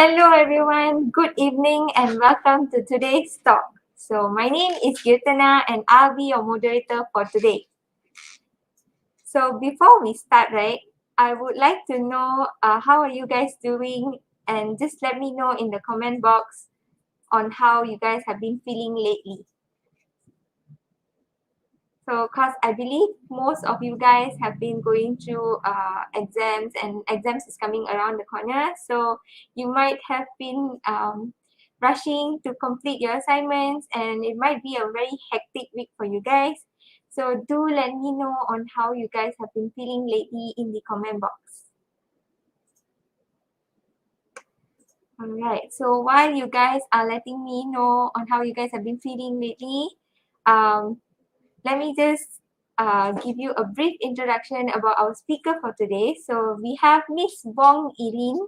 Hello everyone, good evening and welcome to today's talk. So my name is Kirtana and I'll be your moderator for today. So before we start, right, I would like to know how are you guys doing, and just let me know in the comment box on how you guys have been feeling lately. So, cause I believe most of you guys have been going through exams, and exams is coming around the corner. So you might have been rushing to complete your assignments, and it might be a very hectic week for you guys. So do let me know on how you guys have been feeling lately in the comment box. Alright, so while you guys are letting me know on how you guys have been feeling lately, let me just give you a brief introduction about our speaker for today. So we have Miss Wong Eileen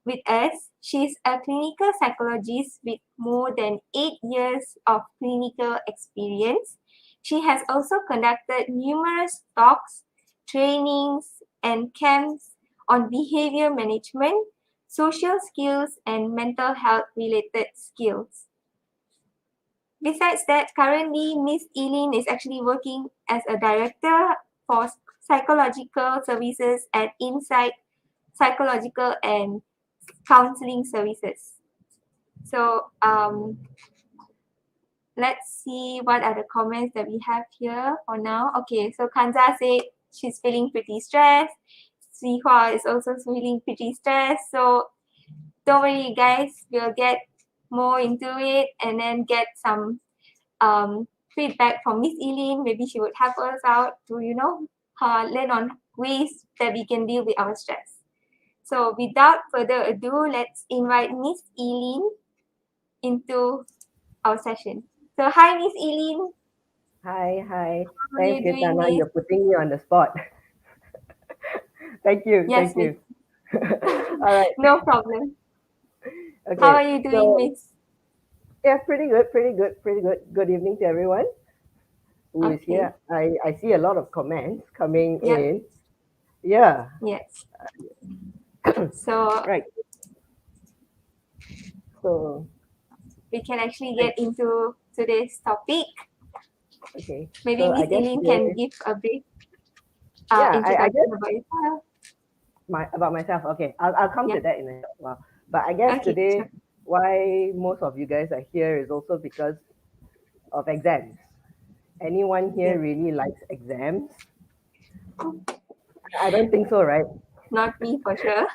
with us. She's a clinical psychologist with more than 8 years of clinical experience. She has also conducted numerous talks, trainings, and camps on behavior management, social skills, and mental health related skills. Besides that, currently Miss Eileen is actually working as a director for psychological services at INPSYCH Psychological and Counseling Services. So let's see what are the comments that we have here for now. Okay, so Kanza said she's feeling pretty stressed. Sihua is also feeling pretty stressed. So don't worry, guys. We'll get more into it and then get some feedback from Miss Eileen. Maybe she would help us out to, learn on ways that we can deal with our stress. So without further ado, let's invite Miss Eileen into our session. So hi, Miss Eileen. Hi. How are Thanks, you doing, Gaetana. Miss? You're putting me on the spot. Thank you. Yes, Thank Miss. you. All right. No problem. How are Okay. you doing, So, Miss? yeah, pretty good. Good evening to everyone who is Okay. here. I see a lot of comments coming Yep. in. Yeah. Yes. So Right. So, we can actually I, get into today's topic. okay. Maybe So, I Miss guess Eileen can today, give a brief yeah, I introduction guess about yourself. about myself. Okay. I'll come Yeah. to that in a short while. But I guess Okay. Sure. today, why most of you guys are here is also because of exams. Anyone here Yes. really likes exams? I don't think so, right? Not me for sure.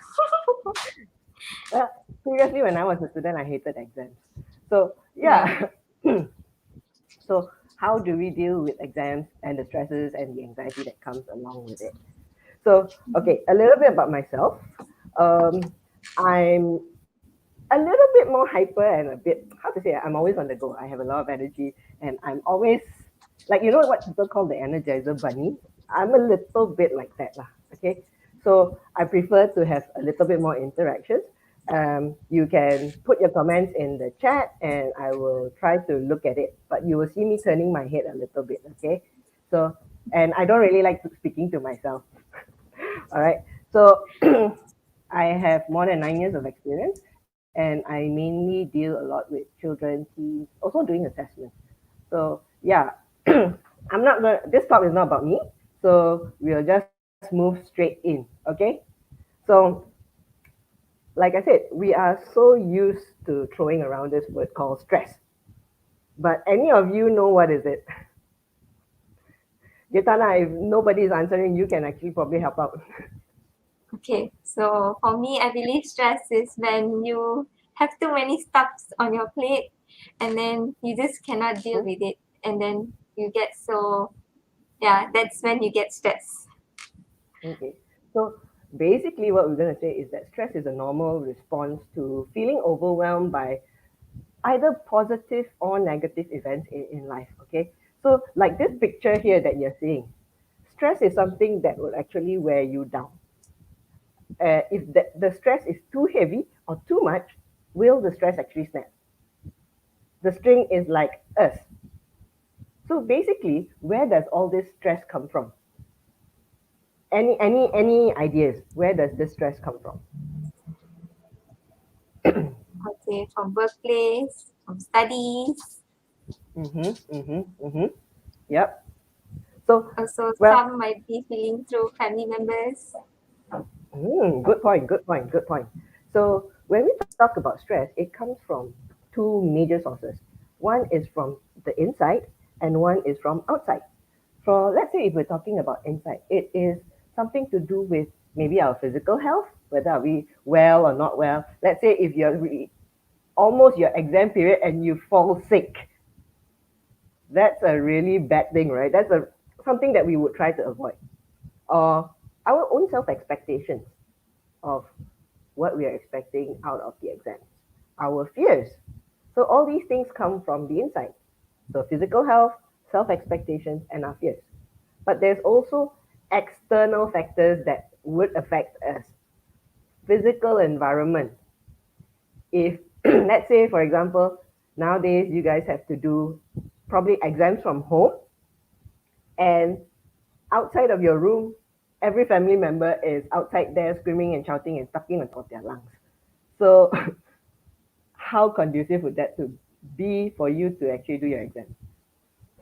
Uh, Previously, when I was a student, I hated exams. So, Yeah. yeah. So, how do we deal with exams and the stresses and the anxiety that comes along with it? So, okay, a little bit about myself. Um, I'm a little bit more hyper and a bit, how to say, I'm always on the go. I have a lot of energy and I'm always, like, you know what people call the energizer bunny? I'm a little bit like that, lah. Okay. So I prefer to have a little bit more interactions. You can put your comments in the chat and I will try to look at it, but you will see me turning my head a little bit. Okay. So, and I don't really like speaking to myself. All right. So I have more than 9 years of experience and I mainly deal a lot with children, teens, also doing assessments. So yeah, I'm not going to, this talk is not about me. So we'll just move straight in. Okay. So like I said, we are so used to throwing around this word called stress. But any of you know what is it? Gitana, if nobody is answering, you can actually probably help out. Okay. So for me, I believe stress is when you have too many stuffs on your plate, and then you just cannot deal with it, and then you get so, yeah, that's when you get stressed. Okay. So basically, what we're going to say is that stress is a normal response to feeling overwhelmed by either positive or negative events in life. Okay. So, like this picture here that you're seeing, stress is something that will actually wear you down. If the stress is too heavy or too much, will the stress actually snap? The string is like us. So basically, where does all this stress come from? Any ideas? Where does this stress come from? say from workplace, from studies. Mm-hmm, mm-hmm, mm-hmm. Yep. So, Also, well, some might be feeling through family members. good point, good point, good point. So, when we talk about stress, it comes from two major sources. One is from the inside, and one is from outside. For let's say if we're talking about inside, it is something to do with maybe our physical health, whether are we well or not well. Let's say if you're almost your exam period and you fall sick, that's a really bad thing, right? That's a something that we would try to avoid. Or our own self expectations of what we are expecting out of the exams, our fears. So all these things come from the inside. So physical health, self expectations, and our fears. But there's also external factors that would affect us. Physical environment. If let's say, for example, nowadays you guys have to do probably exams from home, and outside of your room, every family member is outside there screaming and shouting and talking on top of their lungs. So how conducive would that to be for you to actually do your exam?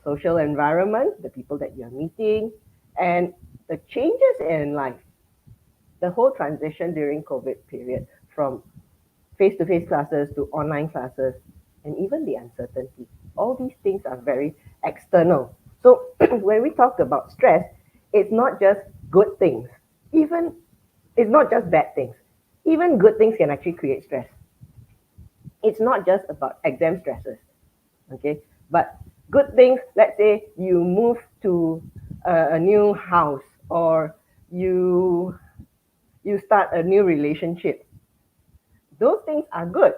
Social environment, the people that you're meeting, and the changes in life, the whole transition during COVID period from face-to-face classes to online classes, and even the uncertainty. All these things are very external. So when we talk about stress, it's not just good things. Even it's not just bad things. Even good things can actually create stress. It's not just about exam stresses, okay? But good things, let's say you move to a new house, or you you start a new relationship. Those things are good,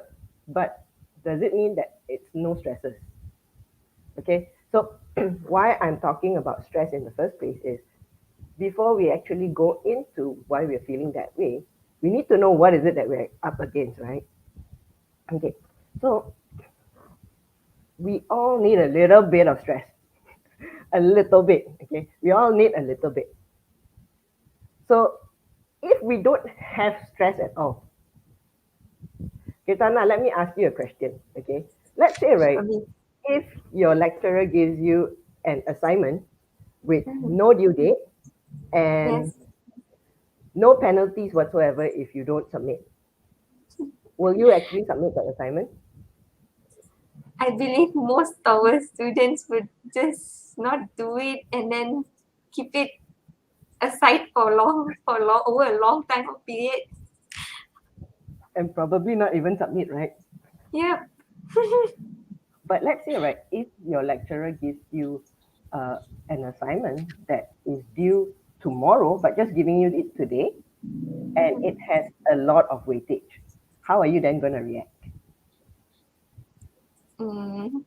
but does it mean that it's no stresses? Okay, so why I'm talking about stress in the first place is before we actually go into why we're feeling that way, we need to know what is it that we're up against, right? Okay, so we all need a little bit of stress, a little bit. Okay, we all need a little bit. So if we don't have stress at all, okay, Tana, let me ask you a question. Okay, let's say, I right, mean, if your lecturer gives you an assignment with mhm. no due date and Yes, no penalties whatsoever if you don't submit, will you actually submit that assignment? I believe most our students would just not do it and then keep it aside for long over a long time of period. And probably not even submit, right? Yep. But let's say, right, if your lecturer gives you uh, an assignment that is due tomorrow, but just giving you it today, and it has a lot of weightage, how are you then going to react? Mm,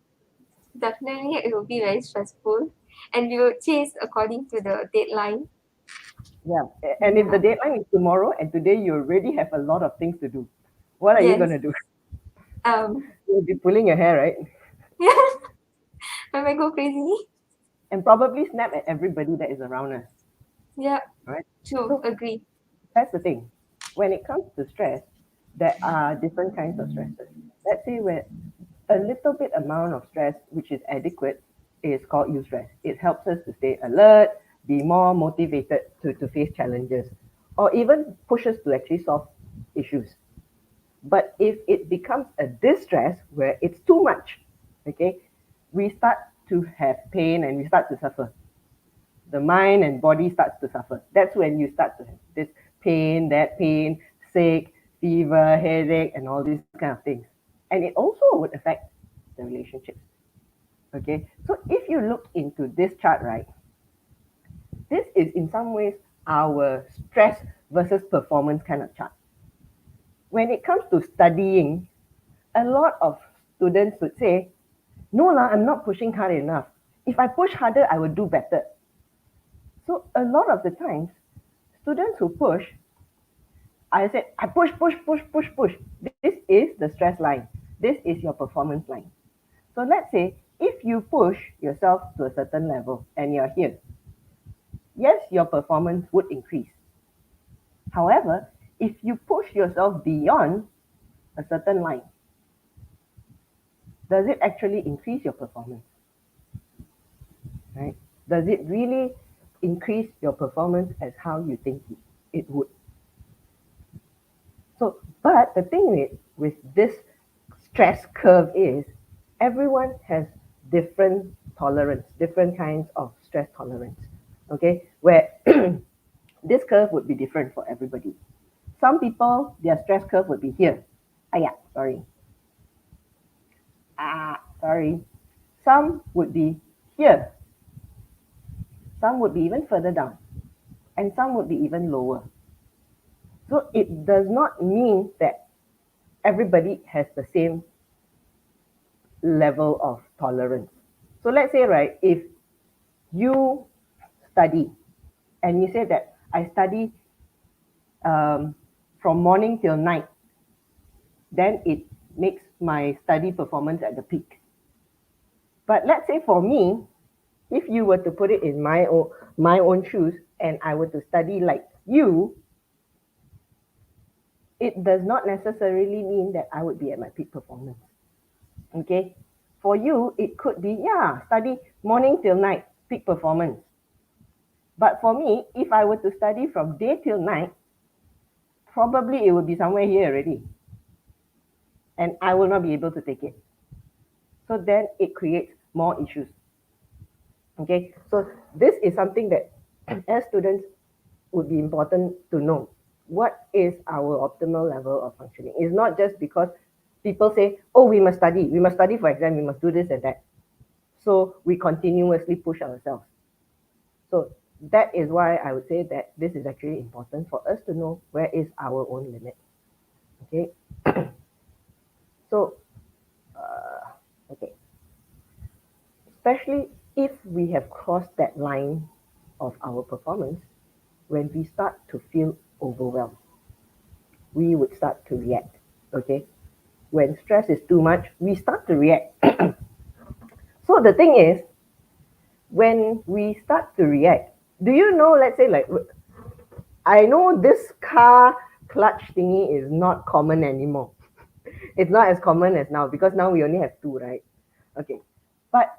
definitely, it will be very stressful, and we will chase according to the deadline. Yeah. And if the deadline is tomorrow and today you already have a lot of things to do, what are you going Yes. to do? Um. You'll be pulling your hair, right? I might go crazy. And probably snap at everybody that is around us, Yep. right? True. So Agree. that's the thing. When it comes to stress, there are different kinds of stresses. Let's say where a little bit amount of stress, which is adequate, is called eustress. It helps us to stay alert, be more motivated to face challenges, or even push us to actually solve issues. But if it becomes a distress where it's too much, okay, we start to have pain and we start to suffer. The mind and body starts to suffer. That's when you start to have this pain, that pain, sick, fever, headache, and all these kind of things. And it also would affect the relationships. Okay, so if you look into this chart, right, this is in some ways our stress versus performance kind of chart. When it comes to studying, a lot of students would say, no lah, I'm not pushing hard enough. If I push harder, I will do better. So a lot of the times, students who push, I said, I push, push, push, push, push. This is the stress line. This is your performance line. So let's say if you push yourself to a certain level and you're here, yes, your performance would increase. However, if you push yourself beyond a certain line, does it actually increase your performance? Right? Does it really increase your performance as how you think it would? So, but the thing with this stress curve is everyone has different tolerance, different kinds of stress tolerance. Okay, where this curve would be different for everybody. Some people, their stress curve would be here. Ah, yeah, sorry. Sorry. Some would be here. Some would be even further down. And some would be even lower. So it does not mean that everybody has the same level of tolerance. So let's say, right, if you study and you say that I study um, from morning till night, then it makes my study performance at the peak. But let's say for me, if you were to put it in my own shoes and I were to study like you, it does not necessarily mean that I would be at my peak performance. Okay? For you, it could be, yeah, study morning till night, peak performance. But for me, if I were to study from day till night, probably it would be somewhere here already. And I will not be able to take it. So then it creates more issues. Okay, so this is something that as students would be important to know. What is our optimal level of functioning? It's not just because people say, oh, we must study for exam, we must do this and that. So we continuously push ourselves. So that is why I would say that this is actually important for us to know where is our own limit. Okay. So, okay. Especially if we have crossed that line of our performance, when we start to feel overwhelmed, we would start to react. Okay. When stress is too much, we start to react. So the thing is, when we start to react, do you know, let's say, like, I know this car clutch thingy is not common anymore. It's not as common as now because now we only have two, right? Okay. But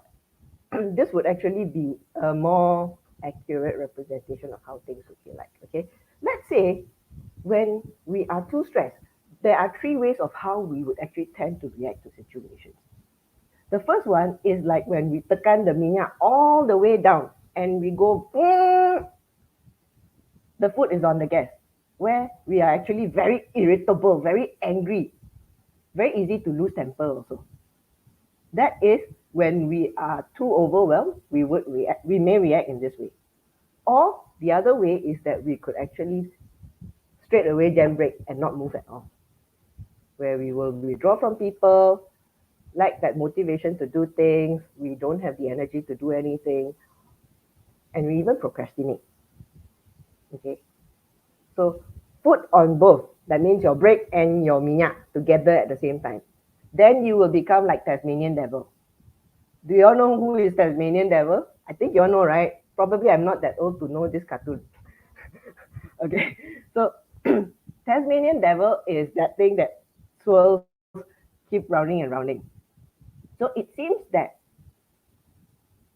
this would actually be a more accurate representation of how things would be like. Okay. Let's say when we are too stressed, there are three ways of how we would actually tend to react to situations. The first one is like when we tekan the minyak all the way down and we go, the foot is on the gas, where we are actually very irritable, very angry, very easy to lose temper also. That is when we are too overwhelmed, we may react in this way. Or the other way is that we could actually straight away jam brake and not move at all, where we will withdraw from people, lack that motivation to do things, we don't have the energy to do anything, and we even procrastinate. Okay, so put on both. That means your brake and your minyak together at the same time. Then you will become like Tasmanian devil. Do you all know who is Tasmanian devil? I think you all know, right? Probably I'm not that old to know this cartoon. Okay, so Tasmanian devil is that thing that swirls, keep rounding and rounding. So it seems that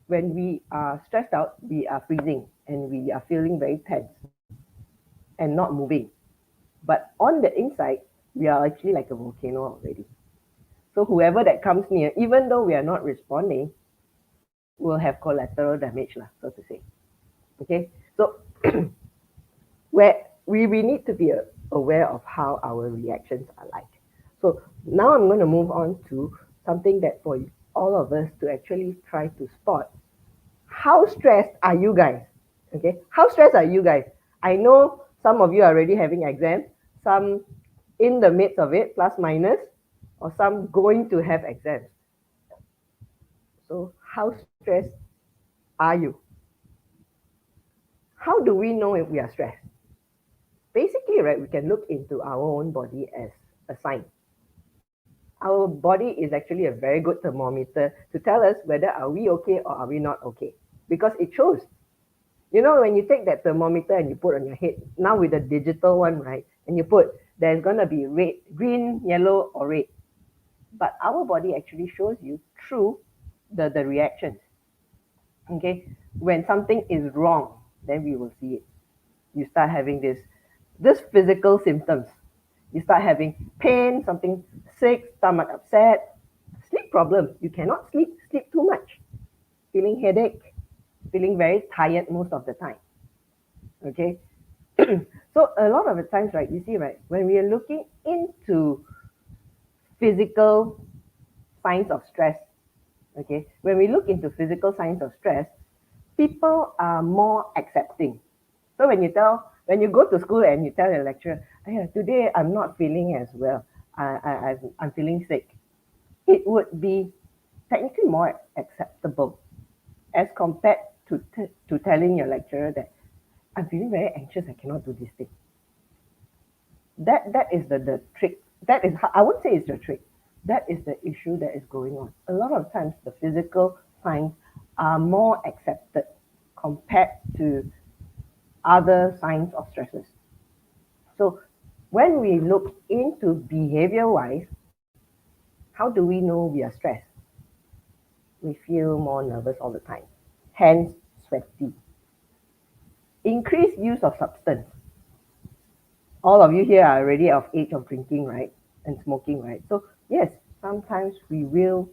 when we are stressed out, we are freezing and we are feeling very tense and not moving. But on the inside, we are actually like a volcano already. So whoever that comes near, even though we are not responding, will have collateral damage, so to say. Okay, so where we need to be aware of how our reactions are like. So now I'm going to move on to something that for all of us to actually try to spot. How stressed are you guys? Okay, how stressed are you guys? I know some of you are already having exams, some in the midst of it, plus minus, or some going to have exams. So how stressed are you? How do we know if we are stressed? Basically, right, we can look into our own body as a sign. Our body is actually a very good thermometer to tell us whether are we okay or are we not okay, because it shows. You know, when you take that thermometer and you put on your head, now with the digital one, right, and you put, there's going to be red, green, yellow, or red. but our body actually shows you through the reactions. Okay, when something is wrong, then we will see it. You start having this physical symptoms. You start having pain, something sick, stomach upset, sleep problem. You cannot sleep too much, feeling headache, feeling very tired most of the time. Okay, so a lot of the times, right, you see, right, when we are looking into physical signs of stress, okay, when we look into physical signs of stress, people are more accepting. So when you go to school and you tell your lecturer, "Hey, today I'm not feeling as well. I'm feeling sick," it would be technically more acceptable as compared to telling your lecturer that I'm feeling very anxious. I cannot do this thing. That is the trick. That is I would say it's the trick. That is the issue that is going on. A lot of times the physical signs are more accepted compared to other signs of stresses. So when we look into behavior wise, how do we know we are stressed? We feel more nervous all the time, hands sweaty, increased use of substance. All of you here are already of age of drinking, right? And smoking, right? So yes, sometimes we will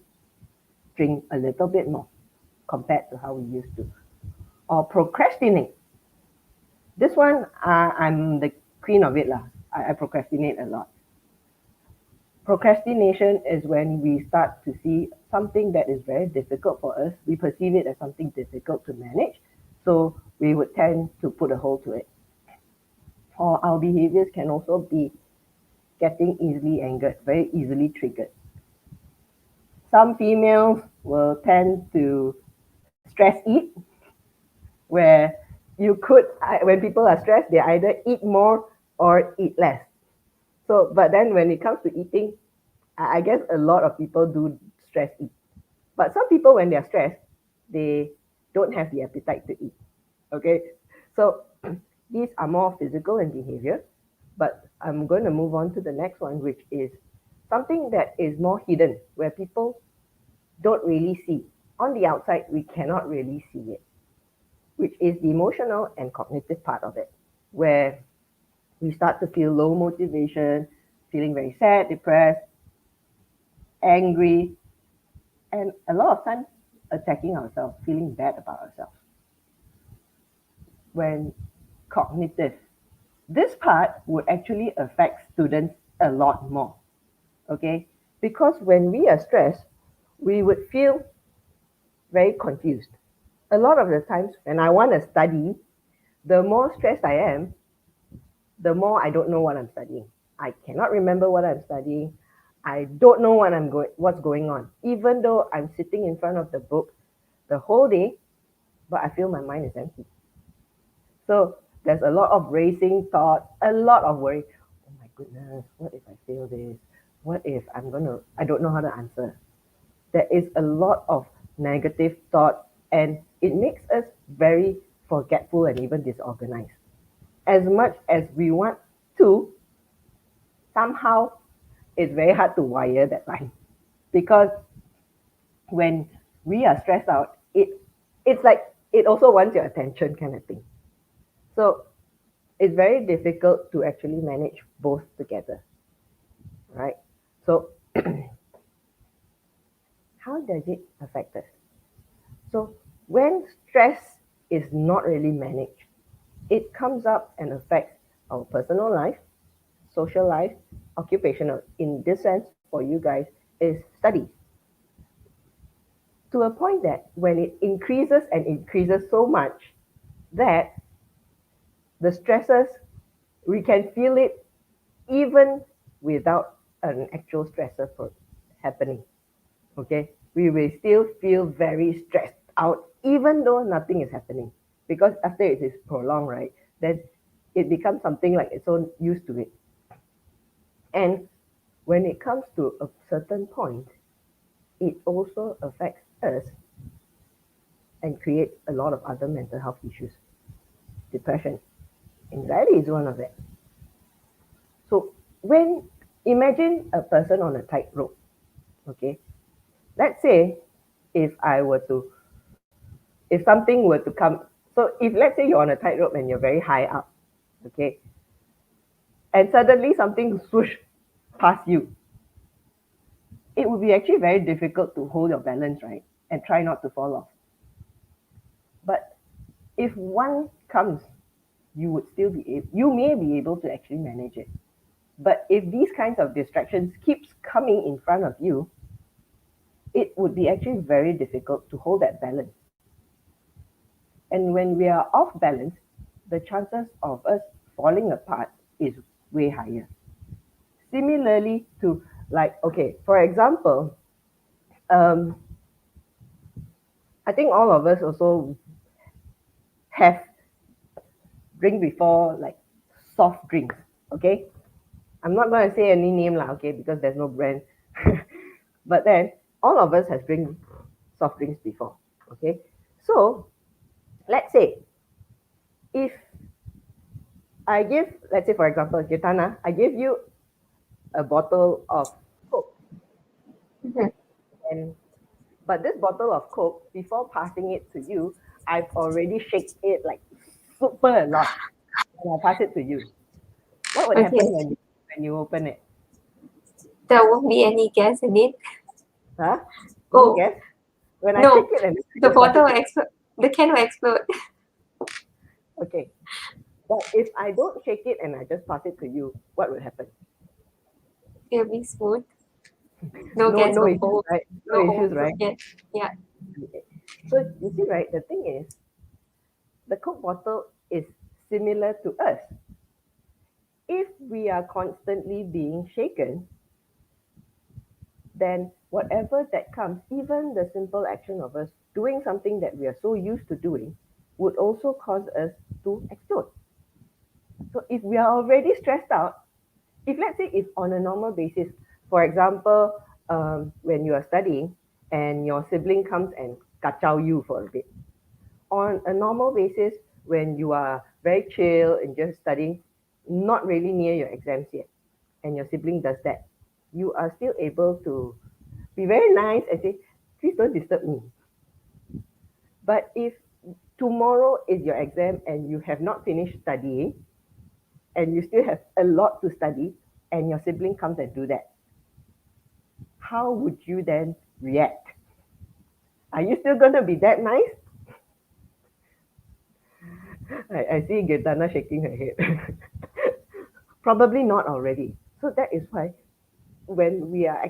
drink a little bit more compared to how we used to. Or procrastinate. This one, I'm the queen of it lah. I procrastinate a lot. Procrastination is when we start to see something that is very difficult for us. We perceive it as something difficult to manage. So we would tend to put a hold to it. Or our behaviors can also be getting easily angered, very easily triggered. Some females will tend to stress eat, where you could, when people are stressed, they either eat more or eat less. So, but then when it comes to eating, I guess a lot of people do stress eat. But some people, when they're stressed, they don't have the appetite to eat. Okay, so these are more physical in behavior. But I'm going to move on to the next one, which is something that is more hidden, where people don't really see. On the outside, we cannot really see it, which is the emotional and cognitive part of it, where we start to feel low motivation, feeling very sad, depressed, angry, and a lot of times attacking ourselves, feeling bad about ourselves. When cognitive, this part would actually affect students a lot more. Okay, because when we are stressed, we would feel very confused. A lot of the times when I want to study, the more stressed I am, the more I don't know what I'm studying. I cannot remember what I'm studying. I don't know what's going on. Even though I'm sitting in front of the book the whole day, but I feel my mind is empty. So there's a lot of racing thoughts, a lot of worry. Oh my goodness, what if I fail this? What if I don't know how to answer? There is a lot of negative thought, and it makes us very forgetful and even disorganized. As much as we want to, somehow it's very hard to wire that line, because when we are stressed out, it's like it also wants your attention kind of thing. So it's very difficult to actually manage both together, right? So how does it affect us? So when stress is not really managed, it comes up and affects our personal life, social life, occupational. In this sense, for you guys, is studies. To a point that when it increases and increases so much that the stresses, we can feel it even without an actual stressor happening. Okay, we will still feel very stressed out even though nothing is happening, because after it is prolonged, right, then it becomes something like it's so used to it. And when it comes to a certain point, it also affects us and creates a lot of other mental health issues. Depression, anxiety is one of it. So when imagine a person on a tightrope, Okay. Let's say if I were to, if something were to come, so if let's say you're on a tightrope and you're very high up, okay, and suddenly something swoosh past you, it would be actually very difficult to hold your balance, right? And try not to fall off. But if one comes, you would still be able, you may be able to actually manage it. But if these kinds of distractions keeps coming in front of you, it would be actually very difficult to hold that balance. And when we are off balance, the chances of us falling apart is way higher. Similarly to, like, okay, for example, um, I think all of us also have drink before, like, soft drinks. Okay, I'm not going to say any name lah, okay, because there's no brand. But then all of us has drink soft drinks before. Okay, so let's say if I give, let's say for example, Gitana, I give you a bottle of Coke, Mhm. and but this bottle of Coke, before passing it to you, I've already shake it like super a lot, and I pass it to you. What would Okay, happen when you open it? there won't be any gas in it. Huh? No Oh, guess. When I shake no, it and I the just pass bottle it will to explode. The can will explode. you. Okay. But if I don't shake it and I just pass it to you, what will happen? It will be smooth. No No, gas no will issues, hold. right? No No issues, overflow. right? Yeah, yeah. Okay. So you see, right? The thing is, the Coke bottle is similar to us. If we are constantly being shaken, then whatever that comes, even the simple action of us doing something that we are so used to doing, would also cause us to explode. So if we are already stressed out, if let's say if on a normal basis, for example, when you are studying and your sibling comes and kacau you for a bit, on a normal basis, when you are very chill and just studying, not really near your exams yet, and your sibling does that, you are still able to be very nice and say, please don't disturb me. But if tomorrow is your exam and you have not finished studying and you still have a lot to study and your sibling comes and do that, how would you then react? Are you still going to be that nice? I see Gitana shaking her head. Probably not already. So that is why when we are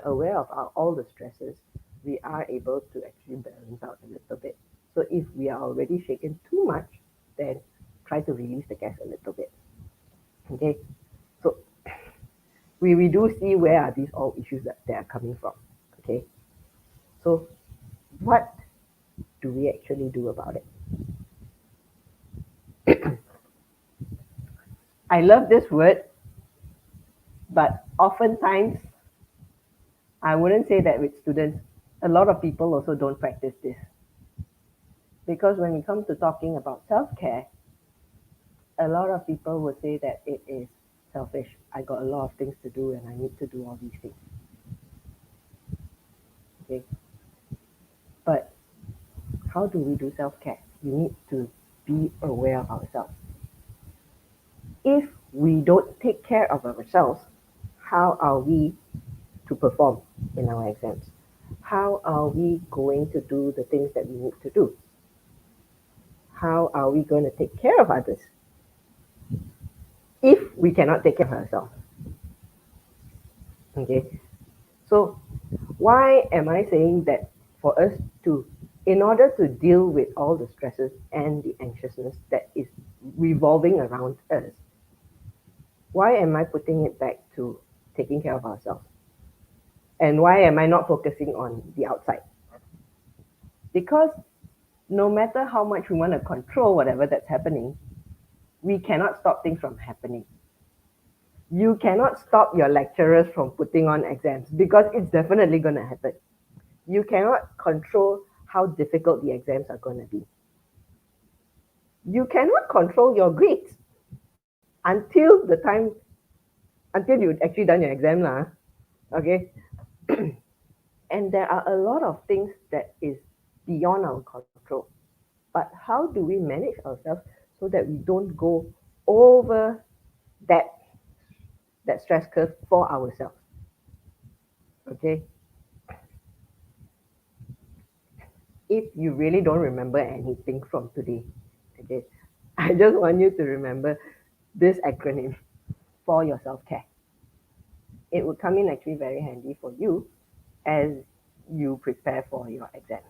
aware of all the stresses, we are able to actually balance out a little bit. So if we are already shaken too much, then try to release the gas a little bit. Okay. So we do see where are these all issues that they are coming from. Okay. So what do we actually do about it? I love this word, but oftentimes I wouldn't say that with students. A lot of people also don't practice this. Because when it comes to talking about self care, a lot of people would say that it is selfish. I got a lot of things to do and I need to do all these things. Okay. But how do we do self care? We need to be aware of ourselves. If we don't take care of ourselves, how are we to perform in our exams? How are we going to do the things that we need to do? How are we going to take care of others if we cannot take care of ourselves? Okay. So why am I saying that for us to, in order to deal with all the stresses and the anxiousness that is revolving around us, why am I putting it back to taking care of ourselves? And why am I not focusing on the outside? Because no matter how much we want to control whatever that's happening, we cannot stop things from happening. You cannot stop your lecturers from putting on exams because it's definitely going to happen. You cannot control how difficult the exams are going to be. You cannot control your grades until the time until you actually done your exam lah. Okay. And there are a lot of things that is beyond our control. But how do we manage ourselves so that we don't go over that stress curve for ourselves? Okay, if you really don't remember anything from today, okay, I just want you to remember this acronym for your self care. It would come in actually very handy for you as you prepare for your exam.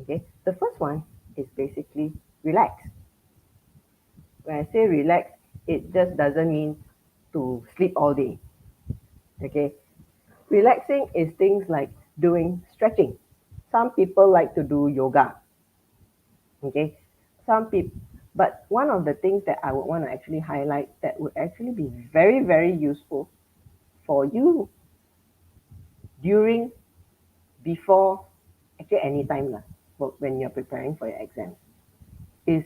Okay, the first one is basically relax. When I say relax, it just doesn't mean to sleep all day. Okay, relaxing is things like doing stretching. Some people like to do yoga. Okay, some people, but one of the things that I would want to actually highlight that would actually be very, very useful for you during, before, actually any time lah, when you're preparing for your exams, is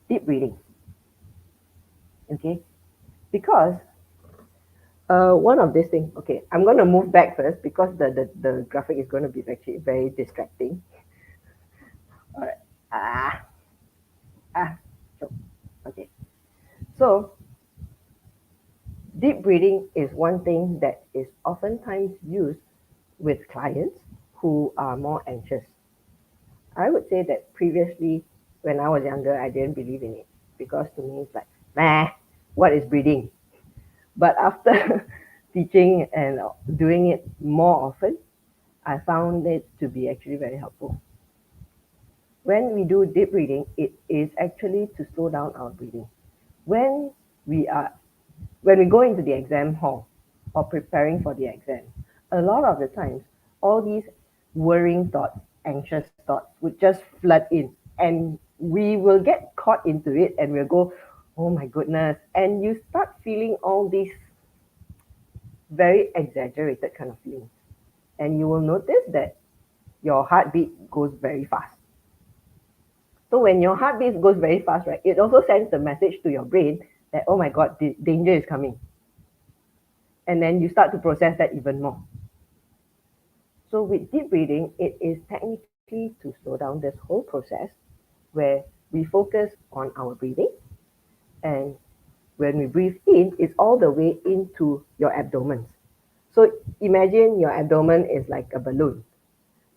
deep breathing. Okay, because one of these things. Okay, I'm going to move back first because the graphic is going to be actually very distracting. All right. Ah, ah. So, okay. So deep breathing is one thing that is oftentimes used with clients who are more anxious. I would say that previously, when I was younger, I didn't believe in it because to me it's like, nah, what is breathing? But after teaching and doing it more often, I found it to be actually very helpful. When we do deep breathing, it is actually to slow down our breathing. When we are when we go into the exam hall or preparing for the exam, a lot of the times all these worrying thoughts, anxious thoughts would just flood in and we will get caught into it and we'll go, oh my goodness. And you start feeling all these very exaggerated kind of feelings. And you will notice that your heartbeat goes very fast. So when your heartbeat goes very fast, right, it also sends the message to your brain that, oh my God, danger is coming. And then you start to process that even more. So with deep breathing, it is technically to slow down this whole process where we focus on our breathing. And when we breathe in, it's all the way into your abdomen. So imagine your abdomen is like a balloon.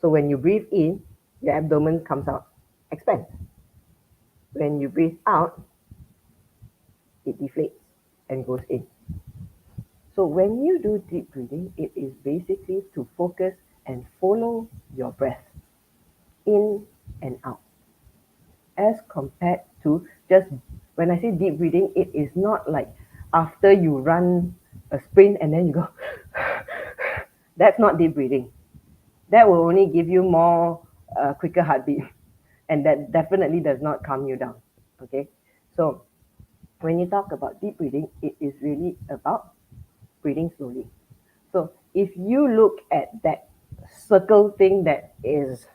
So when you breathe in, your abdomen comes out, expands. When you breathe out, it deflates and goes in. So when you do deep breathing, it is basically to focus and follow your breath in and out. As compared to just, when I say deep breathing, it is not like after you run a sprint and then you go, that's not deep breathing. That will only give you more quicker heartbeat. And that definitely does not calm you down. Okay. So when you talk about deep breathing, it is really about breathing slowly. So if you look at that circle thing that is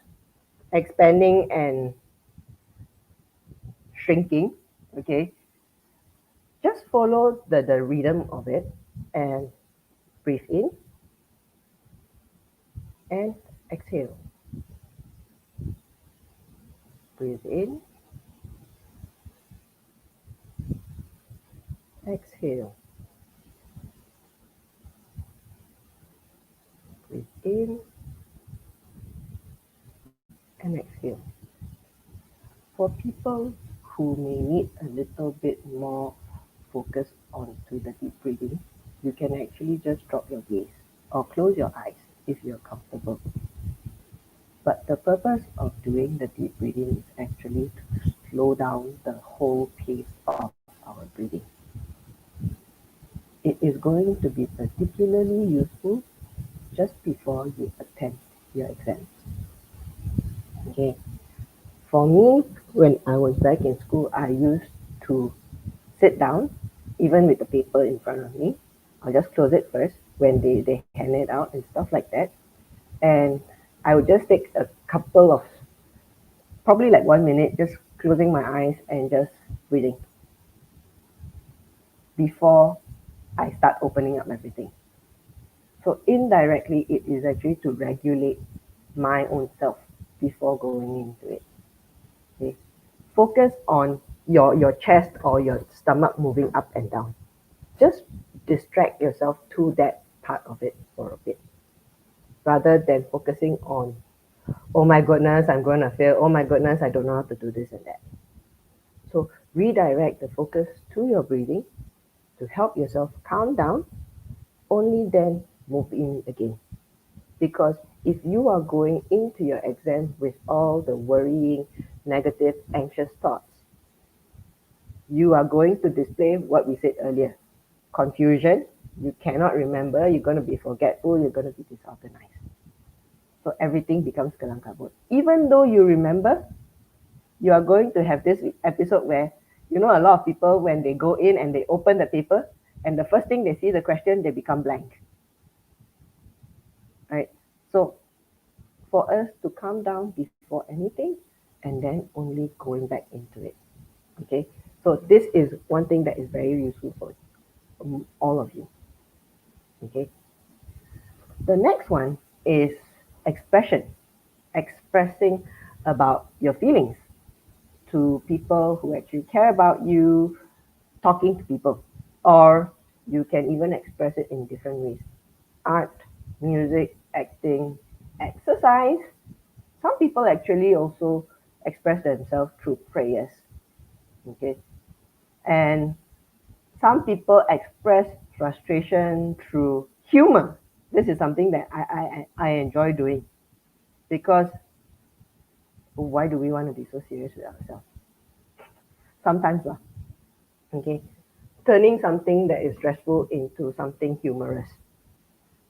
expanding and shrinking, okay, just follow the rhythm of it and breathe in and exhale. Breathe in, exhale. Breathe in and exhale. For people who may need a little bit more focus onto the deep breathing, you can actually just drop your gaze or close your eyes if you're comfortable. But the purpose of doing the deep breathing is actually to slow down the whole pace of our breathing. It is going to be particularly useful just before you attempt your exams. Okay. For me, when I was back in school, I used to sit down, even with the paper in front of me. I'll just close it first when they hand it out and stuff like that. And I would just take a couple of, probably like 1 minute, just closing my eyes and just breathing before I start opening up everything. So indirectly, it is actually to regulate my own self before going into it. Okay? Focus on your chest or your stomach moving up and down. Just distract yourself to that part of it for a bit rather than focusing on, oh my goodness, I'm going to fail. Oh my goodness, I don't know how to do this and that. So redirect the focus to your breathing to help yourself calm down, only then move in again. Because if you are going into your exam with all the worrying, negative, anxious thoughts, you are going to display what we said earlier, confusion. You cannot remember, you're going to be forgetful, you're going to be disorganized. So everything becomes kelam kabut. Even though you remember, you are going to have this episode where, a lot of people, when they go in and they open the paper, and the first thing they see the question, they become blank. Right? So for us to calm down before anything, and then only going back into it. Okay? So this is one thing that is very useful for all of you. Okay? The next one is expression, expressing about your feelings to people who actually care about you, talking to people, or you can even express it in different ways: art, music, acting, exercise. Some people actually also express themselves through prayers. Okay, and some people express frustration through humor. This is something that I enjoy doing because why do we want to be so serious with ourselves? Sometimes, okay, turning something that is stressful into something humorous.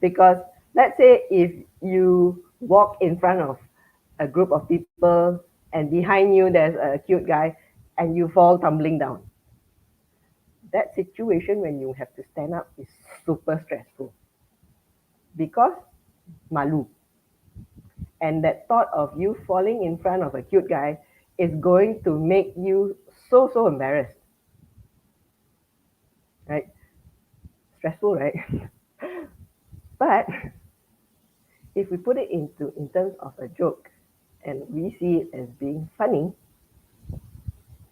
Because let's say if you walk in front of a group of people and behind you there's a cute guy and you fall tumbling down, that situation when you have to stand up is super stressful because malu. And that thought of you falling in front of a cute guy is going to make you so embarrassed, right? Stressful, right? But if we put it into in terms of a joke and we see it as being funny,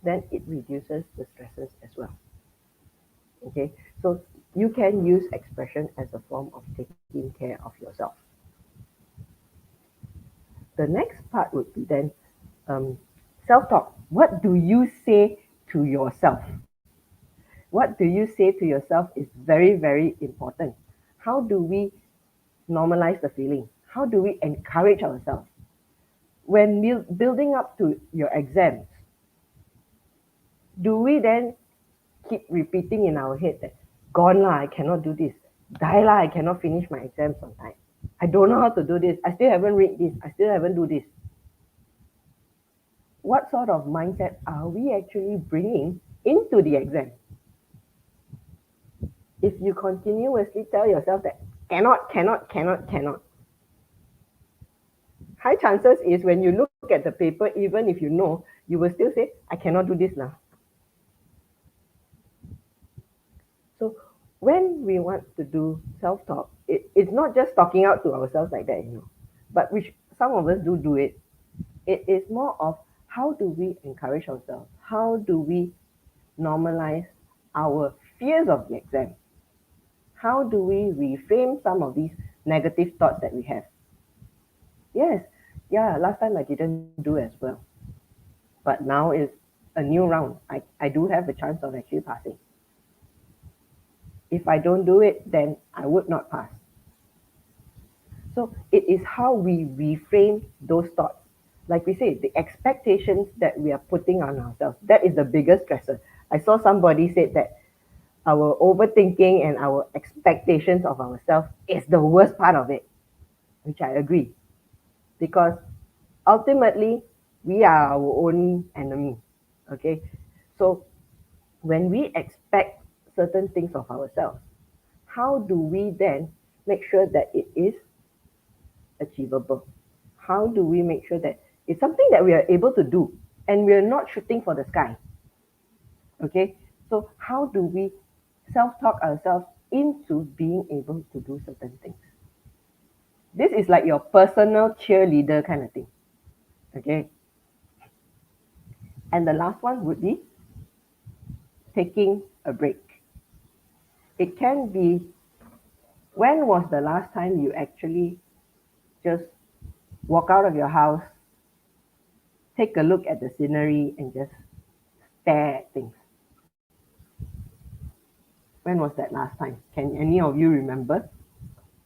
then it reduces the stresses as well. Okay, so you can use expression as a form of taking care of yourself. The next part would be then um, self-talk. What do you say to yourself? What do you say to yourself is very important. How do we normalize the feeling? How do we encourage ourselves? When building up to your exams, do we then keep repeating in our head that gone lah, I cannot do this. Die lah, I cannot finish my exams on time. I don't know how to do this. I still haven't read this. I still haven't do this. What sort of mindset are we actually bringing into the exam? If you continuously tell yourself that cannot, high chances is when you look at the paper, even if you know, you will still say, I cannot do this now. So when we want to do self-talk, it's not just talking out to ourselves like that, but which some of us do it. It is more of how do we encourage ourselves? How do we normalize our fears of the exam? How do we reframe some of these negative thoughts that we have? Yes, yeah, last time I didn't do as well. But now is a new round. I do have a chance of actually passing. If I don't do it, then I would not pass. So it is how we reframe those thoughts. Like we say, the expectations that we are putting on ourselves, that is the biggest stressor. I saw somebody said that our overthinking and our expectations of ourselves is the worst part of it, which I agree. Because ultimately, we are our own enemy. Okay? So when we expect certain things of ourselves, how do we then make sure that it is achievable? How do we make sure that it's something that we are able to do and we're not shooting for the sky? Okay, so how do we self talk ourselves into being able to do certain things? This is like your personal cheerleader kind of thing. Okay. And the last one would be taking a break. It can be, when was the last time you actually just walk out of your house, take a look at the scenery, and just stare at things? When was that last time? Can any of you remember?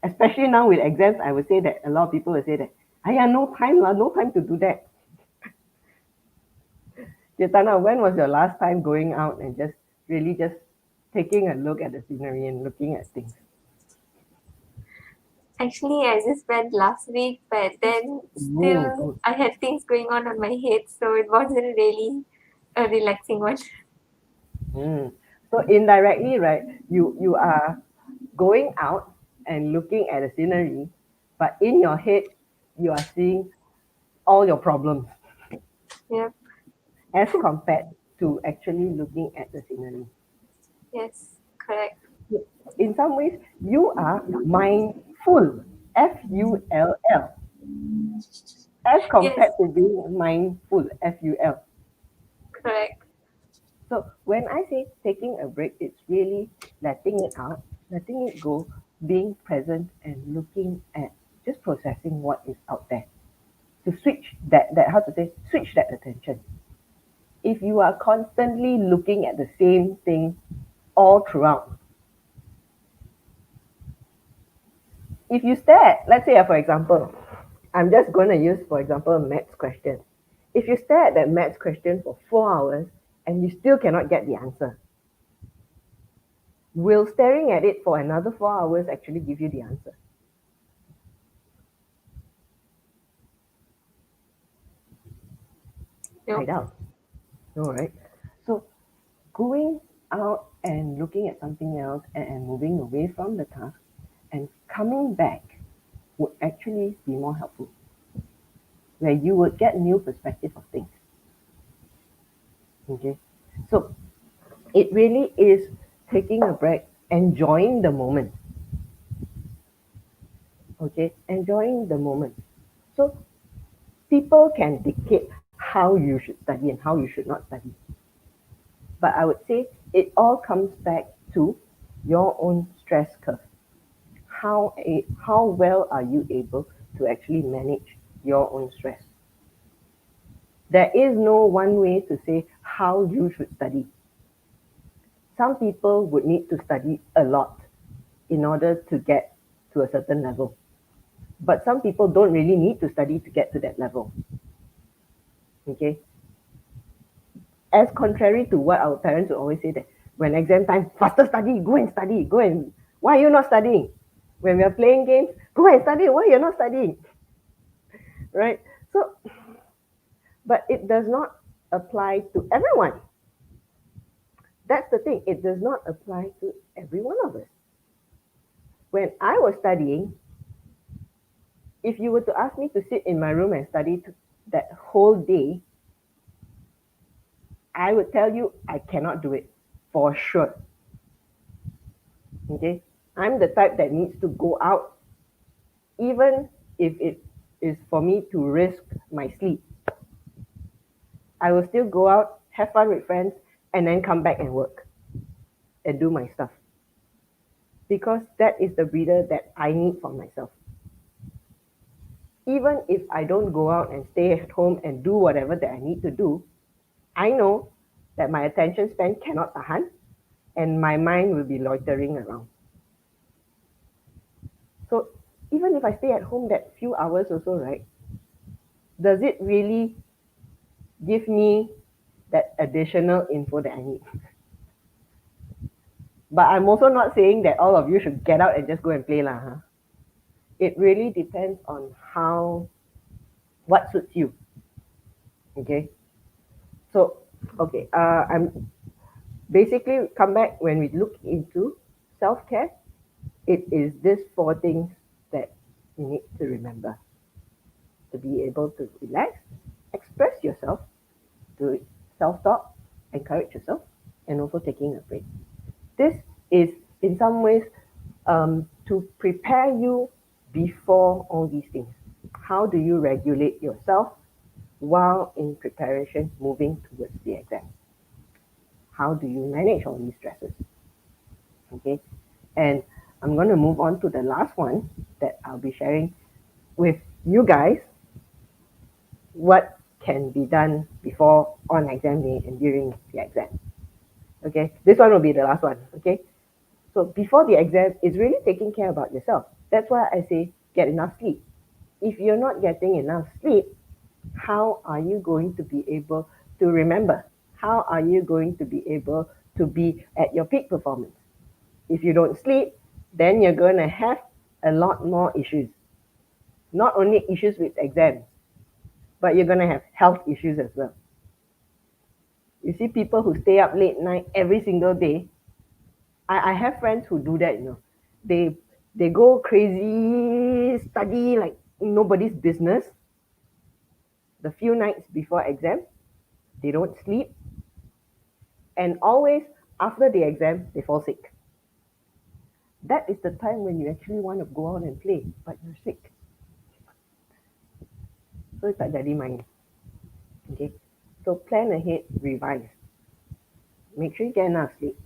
Especially now with exams, I would say that a lot of people will say that, "Aya, no time lah, no time to do that." Chetana, when was your last time going out and just really just taking a look at the scenery and looking at things? Actually, I just went last week, but then Oh, still good. I had things going on my head, so it wasn't really a relaxing one. Mm. So indirectly, right, you are going out and looking at the scenery, but in your head, you are seeing all your problems Yep. as compared to actually looking at the scenery. Yes, correct. In some ways, you are mindful, FULL, as Yes, compared to being mindful, FUL. correct. So when I say taking a break, it's really letting it out, letting it go, being present and looking at just processing what is out there. To switch that how to say, switch that attention. If you are constantly looking at the same thing all throughout, if you stare at, let's say for example, I'm just going to use for example a maths question. If you stare at that maths question for 4 hours and you still cannot get the answer, will staring at it for another 4 hours actually give you the answer? I Nope. doubt. No, right? So going out and looking at something else and moving away from the task and coming back would actually be more helpful, where you would get new perspective of things. Okay. So it really is taking a break, enjoying the moment. Okay, enjoying the moment. So people can dictate how you should study and how you should not study. But I would say it all comes back to your own stress curve. How well are you able to actually manage your own stress? There is no one way to say how you should study. Some people would need to study a lot in order to get to a certain level. But some people don't really need to study to get to that level. Okay? As contrary to what our parents would always say, that when exam time, faster study, go and study, go and, why are you not studying? When we are playing games, go and study, why you're not studying? Right? So, but it does not apply to everyone. That's the thing, it does not apply to every one of us. When I was studying, if you were to ask me to sit in my room and study that whole day, I would tell you I cannot do it for sure. Okay, I'm the type that needs to go out, even if it is for me to risk my sleep. I will still go out, have fun with friends, and then come back and work and do my stuff, because that is the breather that I need for myself. Even if I don't go out and stay at home and do whatever that I need to do, I know that my attention span cannot tahan and my mind will be loitering around. So even if I stay at home that few hours also, right, does it really give me that additional info that I need? But I'm also not saying that all of you should get out and just go and play lah. Huh? It really depends on what suits you. Okay. So I'm basically come back when we look into self care. It is these four things that you need to remember to be able to relax, express yourself, to self talk, encourage yourself, and also taking a break. This is in some ways to prepare you before all these things? How do you regulate yourself while in preparation moving towards the exam? How do you manage all these stresses? Okay, and I'm going to move on to the last one that I'll be sharing with you guys what can be done before, on exam day, and during the exam. Okay, this one will be the last one. Okay, so before the exam, it's really taking care about yourself. That's why I say get enough sleep. If you're not getting enough sleep, how are you going to be able to remember? How are you going to be able to be at your peak performance? If you don't sleep, then you're going to have a lot more issues. Not only issues with exams, but you're going to have health issues as well. You see people who stay up late night every single day. I have friends who do that, They they go crazy, study like nobody's business. The few nights before exam, they don't sleep, and always after the exam, they fall sick. That is the time when you actually want to go out and play, but you're sick. So tak jadi main. Okay. So plan ahead, revise. Make sure you get enough sleep.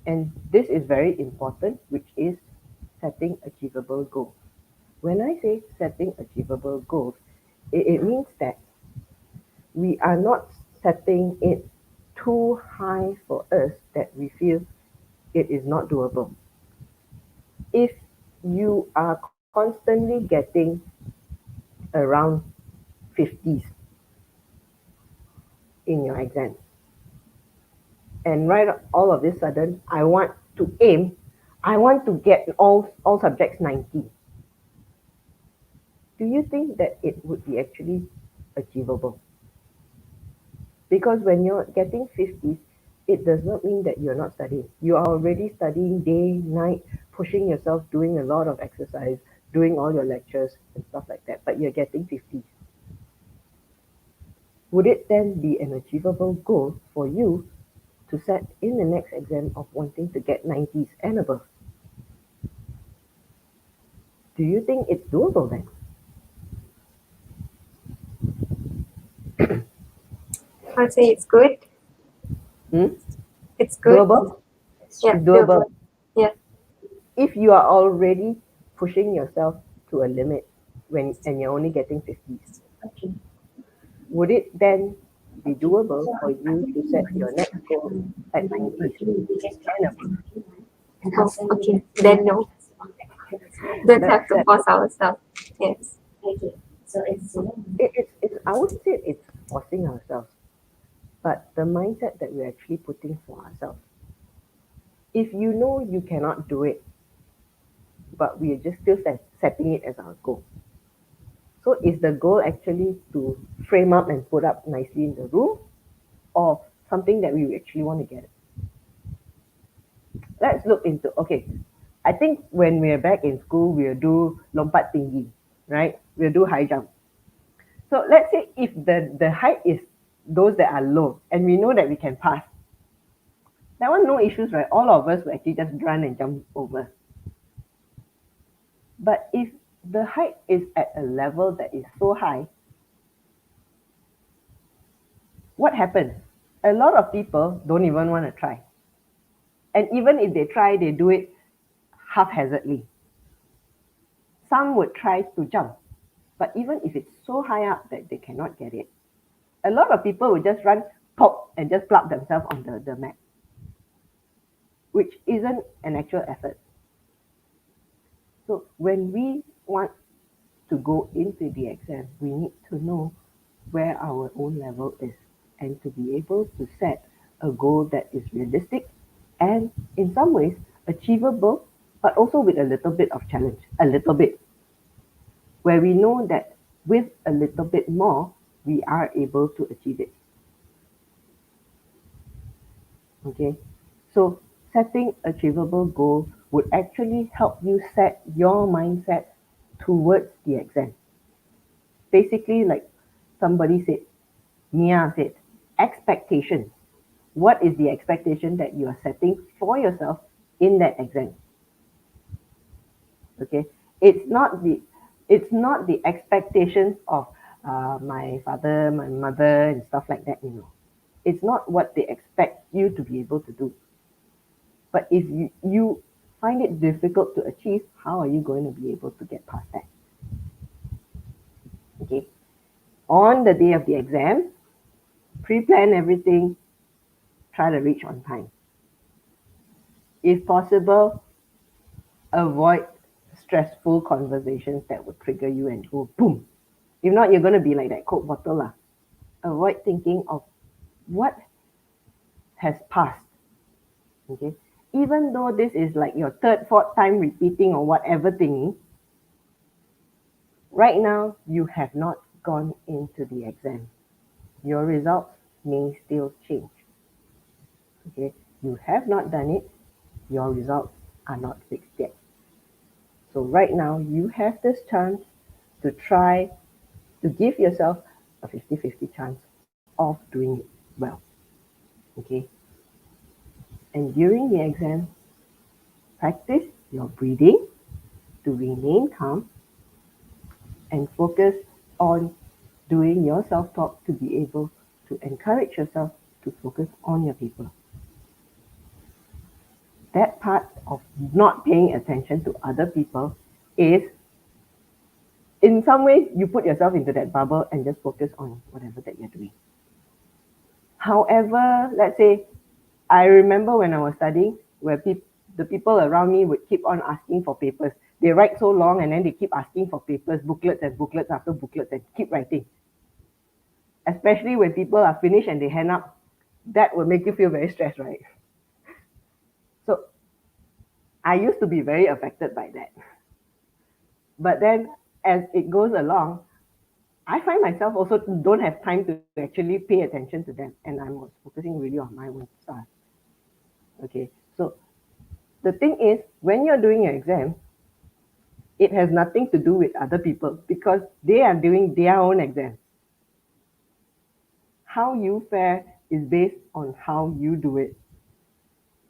And this is very important, which is setting achievable goals. When I say setting achievable goals, it means that we are not setting it too high for us that we feel it is not doable. If you are constantly getting around 50s in your exams, and right all of this sudden, I want to get all subjects 90. Do you think that it would be actually achievable? Because when you're getting 50s, it does not mean that you're not studying. You are already studying day, night, pushing yourself, doing a lot of exercise, doing all your lectures and stuff like that, but you're getting 50s. Would it then be an achievable goal for you to set in the next exam of wanting to get 90s and above? Do you think it's doable then? I'd say it's good. Hmm? It's good. Doable? Yeah, It's doable. yeah. If you are already pushing yourself to a limit and you're only getting 50s, would it then be doable for you to set your next goal at 90s and above? Oh, okay. Then no. Don't That's have to that. force ourselves. Yes. It's I wouldn't say it's forcing ourselves, but the mindset that we're actually putting for ourselves. If you know you cannot do it, but we are just still setting it as our goal. So is the goal actually to frame up and put up nicely in the room, or something that we actually want to get? Let's look into, okay, I think when we're back in school, we'll do lompat tinggi, right? We'll do high jump. So let's say if the height is those that are low and we know that we can pass, that one no issues, right? All of us will actually just run and jump over. But if the height is at a level that is so high, what happens? A lot of people don't even want to try. And even if they try, they do it haphazardly. Some would try to jump, but even if it's so high up that they cannot get it, a lot of people would just run, pop, and just plug themselves on the mat, which isn't an actual effort. So when we want to go into the exam, we need to know where our own level is and to be able to set a goal that is realistic and in some ways achievable, but also with a little bit of challenge, a little bit, where we know that with a little bit more, we are able to achieve it. Okay, so setting achievable goals would actually help you set your mindset towards the exam. Basically, like somebody said, Mia said, expectations. What is the expectation that you are setting for yourself in that exam? Okay, it's not the It's not the expectations of my father, my mother, and stuff like that, It's not what they expect you to be able to do. But if you find it difficult to achieve, how are you going to be able to get past that? Okay. On the day of the exam, pre-plan everything, try to reach on time. If possible, avoid stressful conversations that would trigger you and go boom. If not, you're going to be like that Coke bottle. Lah. Avoid thinking of what has passed. Okay. Even though this is like your third, fourth time repeating or whatever thing, right now you have not gone into the exam. Your results may still change. Okay. You have not done it. Your results are not fixed yet. So right now you have this chance to try to give yourself a 50-50 chance of doing it well. Okay. And during the exam, practice your breathing to remain calm and focus on doing your self talk to be able to encourage yourself to focus on your paper. That part of not paying attention to other people is, in some ways, you put yourself into that bubble and just focus on whatever that you're doing. However, let's say, I remember when I was studying, where the people around me would keep on asking for papers. They write so long and then they keep asking for papers, booklets and booklets after booklets, and keep writing. Especially when people are finished and they hand up, that will make you feel very stressed, right? So I used to be very affected by that. But then as it goes along, I find myself also don't have time to actually pay attention to them, and I was focusing really on my own stuff. Okay, so the thing is, when you're doing your exam, it has nothing to do with other people because they are doing their own exam. How you fare is based on how you do it.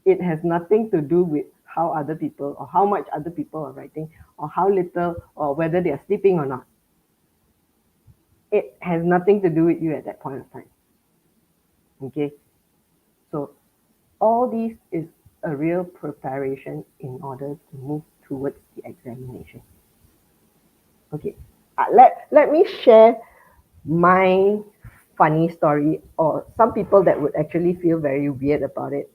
It has nothing to do with how other people or how much other people are writing or how little or whether they are sleeping or not. It has nothing to do with you at that point of time. Okay, so all these is a real preparation in order to move towards the examination. Okay, let me share my funny story, or some people that would actually feel very weird about it,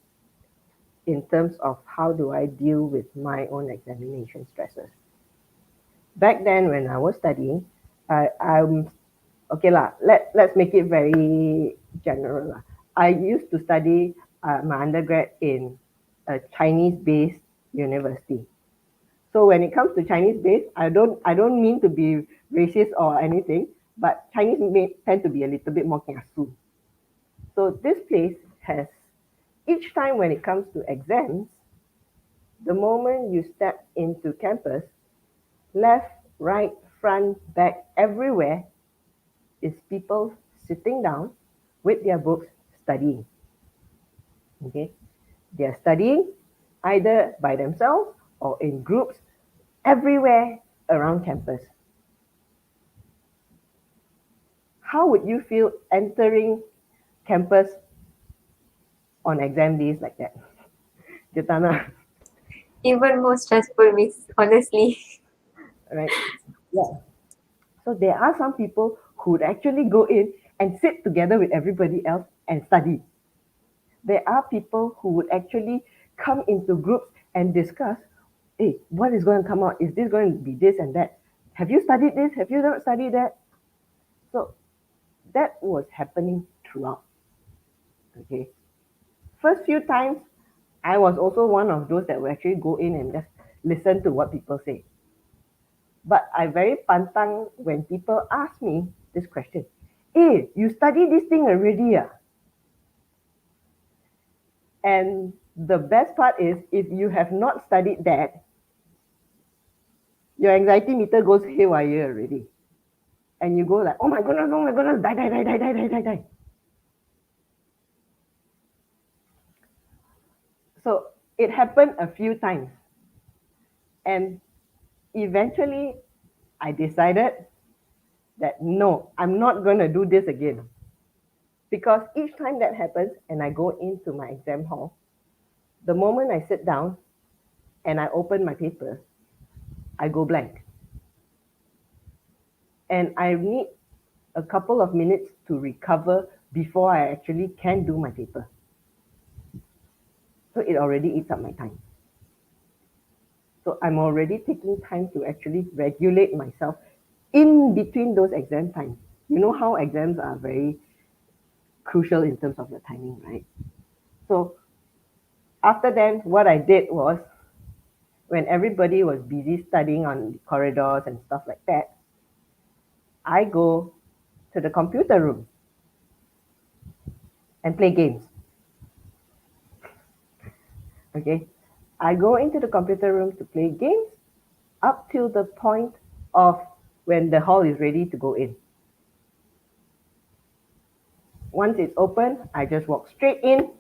in terms of how do I deal with my own examination stresses. Back then when I was studying, I'm okay lah. Let's make it very general lah. I used to study my undergrad in a Chinese-based university. So when it comes to Chinese-based, I don't mean to be racist or anything, but Chinese may tend to be a little bit more kiasu. So this place has, each time when it comes to exams, the moment you step into campus, left, right, front, back, everywhere is people sitting down with their books studying. Okay, they are studying either by themselves or in groups everywhere around campus. How would you feel entering campus on exam days like that? Jitana, Even more stressful, miss, honestly. right? Yeah. So there are some people who would actually go in and sit together with everybody else and study. There are people who would actually come into groups and discuss, hey, what is going to come out? Is this going to be this and that? Have you studied this? Have you not studied that? So that was happening throughout. Okay. First few times, I was also one of those that will actually go in and just listen to what people say. But I very pantang when people ask me this question. Hey, you study this thing already? Ah? And the best part is, if you have not studied that, your anxiety meter goes haywire already. And you go like, oh my goodness, die, die, die, die, die, die, die, die. So it happened a few times. And eventually, I decided that no, I'm not going to do this again. Because each time that happens and I go into my exam hall, the moment I sit down and I open my paper, I go blank. And I need a couple of minutes to recover before I actually can do my paper. So it already eats up my time. So I'm already taking time to actually regulate myself in between those exam times. You know how exams are very crucial in terms of the timing, right? So after then, what I did was when everybody was busy studying on corridors and stuff like that, I go to the computer room and play games. Okay, I go into the computer room to play games up till the point of when the hall is ready to go in. Once it's open, I just walk straight in,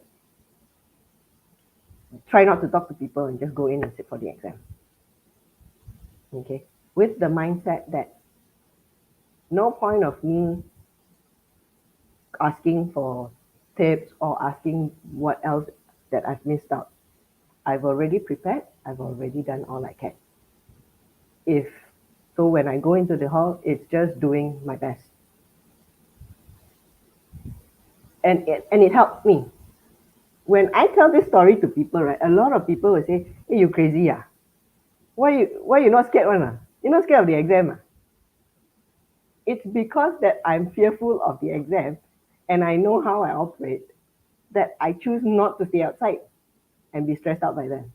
try not to talk to people, and just go in and sit for the exam. Okay, with the mindset that no point of me asking for tips or asking what else that I've missed out. I've already prepared, I've already done all I can. If so, when I go into the hall, it's just doing my best. And it helped me. When I tell this story to people, right, a lot of people will say, "Hey, you crazy, ah? Why you not scared one, ah? You're not scared of the exam, ah?" It's because that I'm fearful of the exam and I know how I operate that I choose not to stay outside and be stressed out by them.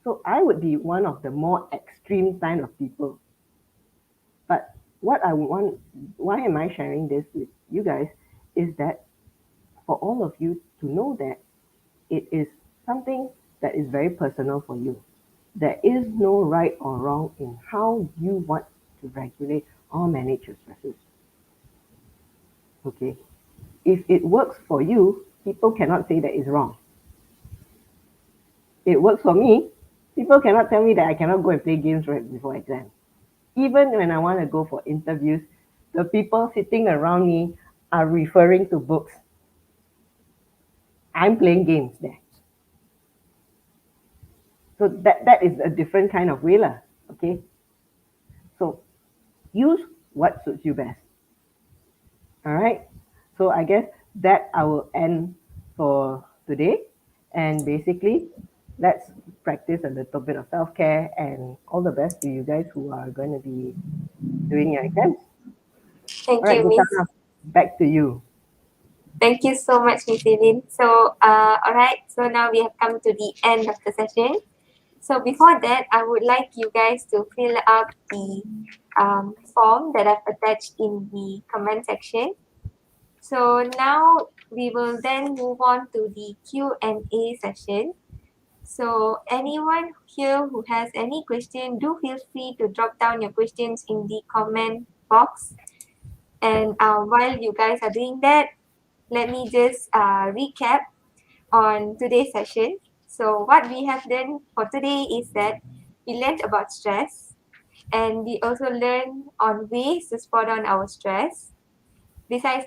So I would be one of the more extreme kind of people. But what I want, why am I sharing this with you guys, is that for all of you to know that it is something that is very personal for you. There is no right or wrong in how you want to regulate or manage your stresses. Okay? If it works for you, people cannot say that it's wrong. It works for me. People cannot tell me that I cannot go and play games right before exam. Even when I want to go for interviews, the people sitting around me are referring to books. I'm playing games there. So that is a different kind of way lah. Okay. So use what suits you best. All right. So I guess that I will end for today. And basically, let's practice a little bit of self care and all the best to you guys who are going to be doing your exams. All Thank right, you, Miss. Gitana, back to you. Thank you so much, Miss Eileen. So, all right. So now we have come to the end of the session. So before that, I would like you guys to fill up the form that I've attached in the comment section. So now we will then move on to the Q&A session. So anyone here who has any question, do feel free to drop down your questions in the comment box. And while you guys are doing that, let me just recap on today's session. So what we have done for today is that we learned about stress and we also learned on ways to spot on our stress. Besides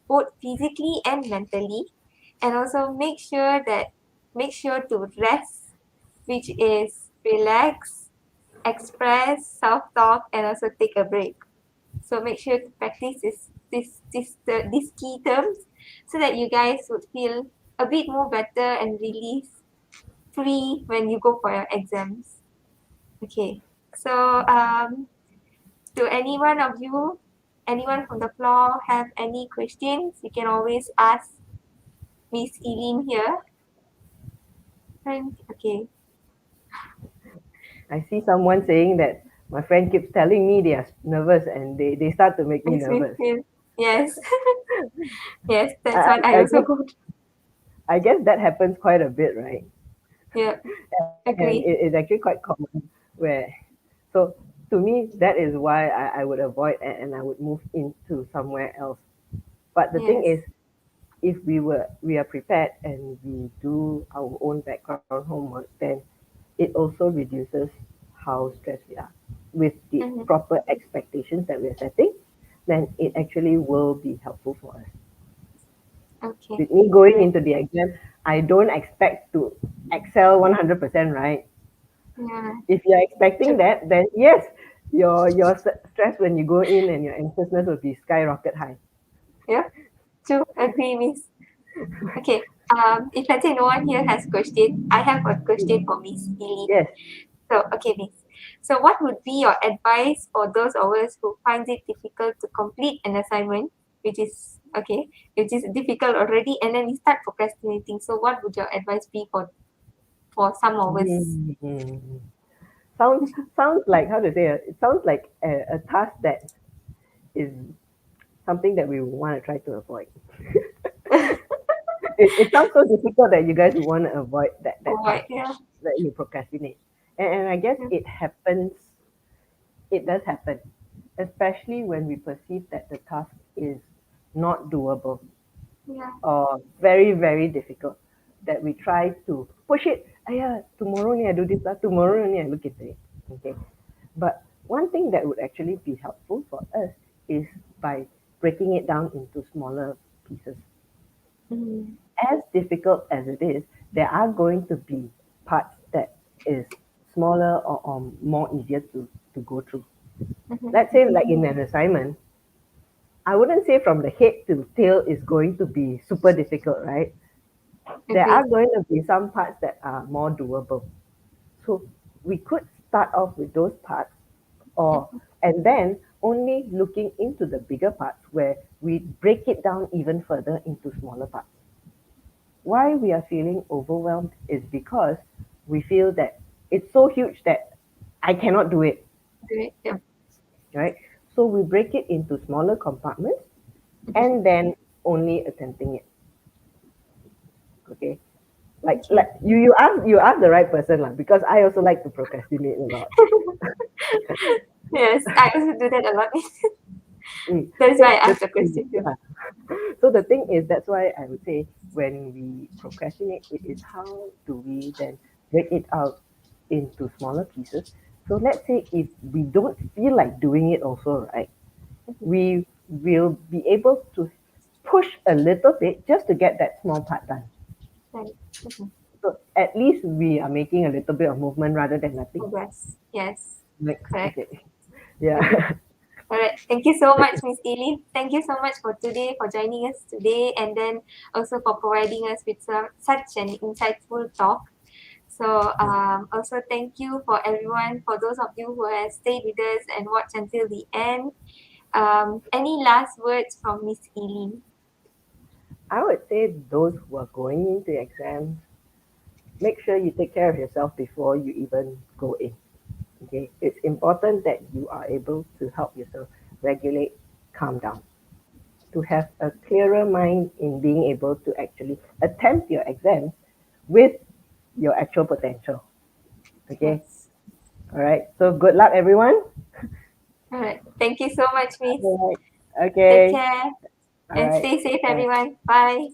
both physically and mentally, and also make sure to rest, which is relax, express, self-talk, and also take a break. So make sure to practice these key terms so that you guys would feel a bit more better and relief free when you go for your exams. Okay. So to any one of you, anyone from the floor have any questions, you can always ask Miss Eileen here. And okay. I see someone saying that my friend keeps telling me they are nervous and they start to make me Makes me nervous. feel yes. Yes, I, that's I, what I I also guess go through. I guess that happens quite a bit, right? Yeah, And agree. it is actually quite common where so to me that is why I would avoid and I would move into somewhere else. But the thing Yes, is if we are prepared and we do our own background homework, then it also reduces how stressed we are. with the Mm-hmm. proper expectations that we're setting, then it actually will be helpful for us. Okay. With me going Right. into the exam, I don't expect to excel 100%, right? Yeah. If you're expecting True. that, then yes, your stress when you go in and your anxiousness will be skyrocket high. Yeah. True. Agree, Miss. Okay. If let's say no one here has question, I have a question for Miss Eileen. Yes. So, okay, Miss. So, what would be your advice for those of us who finds it difficult to complete an assignment, which is okay, which is difficult already, and then we start procrastinating? So, what would your advice be for some of us? Mhm. Sounds like how to say it. It sounds like a task that is something that we want to try to avoid. It sounds so difficult that you guys want to avoid that What? task Yeah. that you procrastinate. And I guess Yeah. it happens, it does happen, especially when we perceive that the task is not doable Yeah. or very, very difficult, that we try to push it. Yeah, tomorrow only I do this, tomorrow only I look into it. Okay. But one thing that would actually be helpful for us is by breaking it down into smaller pieces. Mm-hmm. As difficult as it is, there are going to be parts that is smaller or more easier to go through. Mm-hmm. Let's say like in an assignment, I wouldn't say from the head to tail is going to be super difficult, right? There are Agree. going to be some parts that are more doable. So we could start off with those parts or and then only looking into the bigger parts where we break it down even further into smaller parts. Why we are feeling overwhelmed is because we feel that it's so huge that I cannot do it, Great. Yeah. right? So we break it into smaller compartments and then only attempting it. Okay. Okay. You ask the right person lah, because I also like to procrastinate a lot. Yes, I also do that a lot. Mm. That's So why I the asked the thing, question too. yeah. So the thing is, that's why I would say when we procrastinate, it is how do we then break it out into smaller pieces. So let's say if we don't feel like doing it also, right, we will be able to push a little bit just to get that small part done. Right. Mhm. So at least we are making a little bit of movement rather than nothing. Progress. Yes. Like, Correct. okay. Yeah. All right. Thank you so much, Miss Eileen. Thank you so much for today, for joining us today, and then also for providing us with such an insightful talk. So also thank you for everyone, for those of you who have stayed with us and watched until the end. Any last words from Miss Eileen? I would say those who are going into exams, make sure you take care of yourself before you even go in. Okay, it's important that you are able to help yourself regulate, calm down, to have a clearer mind in being able to actually attempt your exams with your actual potential. Okay, Yes. all right. So good luck, everyone. All right. Thank you so much, Miss. All right. Take Okay. care All and right. stay safe, Uh, everyone. Bye.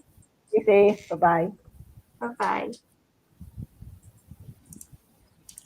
Be safe. Bye bye. Bye bye.